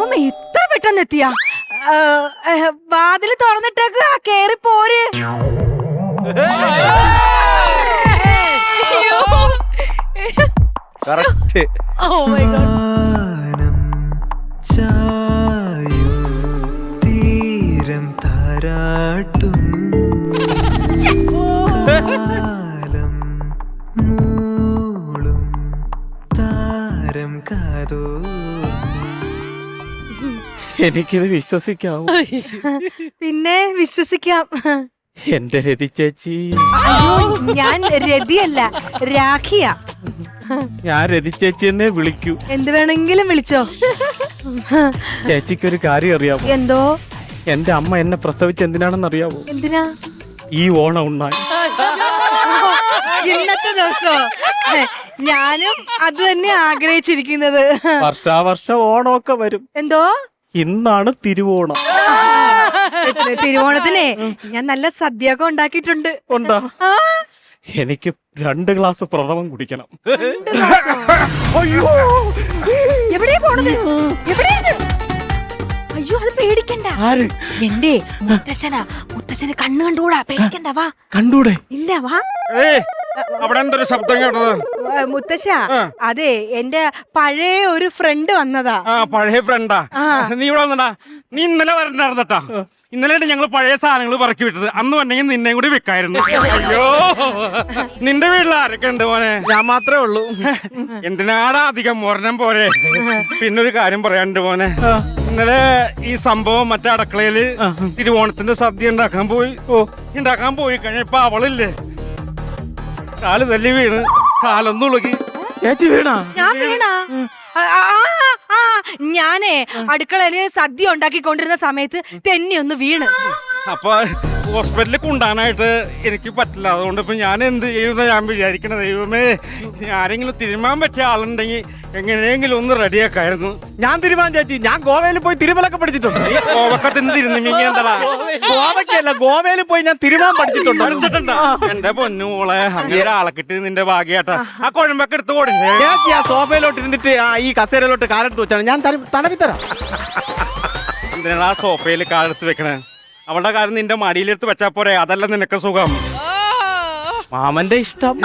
ദൈവമേ ഇത്ര പെട്ടെന്ന് എത്തിയാ? വാതില് തുറന്നിട്ടേക്ക്, കേറി പോര്. കറക്റ്റ്. തീരം താരാട്ടും മൂളും താരം കാതോ. എനിക്കിത് വിശ്വസിക്കാവൂ? പിന്നെ വിശ്വസിക്കാം. എന്റെ രതി ചേച്ചി. അയ്യോ, ഞാൻ രതിയല്ല, രാഖിയാ. ഞാൻ രതി ചേച്ചി എന്നെ വിളിക്കൂ. എന്ത് വേണമെങ്കിലും വിളിച്ചോ. ചേച്ചിക്കൊരു കാര്യം അറിയാമോ? എന്തോ? എന്റെ അമ്മ എന്നെ പ്രസവിച്ച് എന്തിനാണെന്ന് അറിയാമോ? എന്തിനാ? ഈ ഓണം ഉണ്ണാൻ. ഇന്നത്തെ ദിവസോ? ഞാനും അത് തന്നെ ആഗ്രഹിച്ചിരിക്കുന്നത്. വർഷാവർഷം ഓണമൊക്കെ വരും. എന്തോ? ഇന്നാണ് തിരുവോണം. തിരുവോണത്തിനെ ഞാൻ നല്ല സദ്യയൊക്കെ ഉണ്ടാക്കിയിട്ടുണ്ട്. ഉണ്ടാ? എനിക്ക് 2 ഗ്ലാസ് പ്രഥമം കുടിക്കണം. അയ്യോ, എവിടെയാ പോണത്? എവിടെയാണ്? അയ്യോ, അത് പേടിക്കണ്ട. ആര്? എന്റെ മുത്തശ്ശന് കണ്ണു കണ്ടുകൂടാ. പേടിക്കണ്ട, വാ. കണ്ടൂടെ? ഇല്ല, വാ. അവിടെ എന്തൊരു ശബ്ദം കേട്ടത്? മുത്തശ്ശ, അതെ, എന്റെ പഴയ ഒരു ഫ്രണ്ട് വന്നതാ. ആ, പഴയ ഫ്രണ്ടാ? നീ ഇവിടെ വന്നടാ. നീ ഇന്നലെ വരണ്ടായിരുന്നട്ടാ. ഇന്നലെയാണ് ഞങ്ങൾ പഴയ സാധനങ്ങൾ പറക്കി വിട്ടത്. അന്ന് വന്നെങ്കിൽ നിന്നെയും കൂടി വെക്കായിരുന്നു. അയ്യോ, നിന്റെ വീട്ടിൽ ആരൊക്കെ ഉണ്ട് മോനെ? ഞാൻ മാത്രമേ ഉള്ളൂ. എന്തിനാടാ അധികം മോരണം പോലെ. പിന്നൊരു കാര്യം പറയാനുണ്ട് മോനെ. ഇന്നലെ ഈ സംഭവം മറ്റേ അടുക്കളയില് തിരുവോണത്തിന്റെ സദ്യ ഉണ്ടാക്കാൻ പോയി കഴിഞ്ഞപ്പോ അവളില്ലേ, കാല് തല്ലി വീണ് കാലൊന്നും ഉളുകി. ചേച്ചി വീണാ? ഞാൻ വീണാ? ഞാനേ അടുക്കളയില് സദ്യ ഉണ്ടാക്കിക്കൊണ്ടിരുന്ന സമയത്ത് തെന്നി ഒന്ന് വീണ്. അപ്പൊ ഹോസ്പിറ്റലിൽ കൊണ്ടുപോകാനായിട്ട് എനിക്ക് പറ്റില്ല. അതുകൊണ്ട് ഇപ്പൊ ഞാൻ എന്ത് ചെയ്യുന്ന ഞാൻ വിചാരിക്കണ, ദൈവമേ, ആരെങ്കിലും തിരുമാൻ പറ്റിയ ആളുണ്ടെങ്കിൽ എങ്ങനെയെങ്കിലും ഒന്ന് റെഡിയാക്കായിരുന്നു. ഞാൻ തിരുമാൻ ചേച്ചി. ഞാൻ ഗോവയിൽ പോയി തിരുമലൊക്കെ പഠിച്ചിട്ടുണ്ട്. കോവക്കത്തിന് തിരുന്നിങ്ങി എന്താടാ? ഗോവയ്ക്കല്ല, ഗോവയിൽ പോയി ഞാൻ തിരുമാൻ പഠിച്ചിട്ടുണ്ടോ? എന്റെ പൊന്നുമോളെ, അങ്ങനെ ആളെ കിട്ടി നിന്റെ ഭാഗ്യാട്ടാ. ആ കുഴമ്പൊക്കെ എടുത്ത് കൊടുക്കേ. ചേച്ചി ആ സോഫയിലോട്ട് ഇരുന്നിട്ട് ഈ കസേരയിലോട്ട് കാലെടുത്ത് വെച്ചാണ് ഞാൻ തടവിത്തരാം. എന്തിനാ ആ സോഫയിൽ കാലെടുത്ത് വെക്കണേ? അവളുടെ കാര്യം നിന്റെ മടിയിലെടുത്ത് വെച്ചാ പോരെ? അതല്ല നിനക്ക് സുഖം. മാമന്റെ ഇഷ്ടം.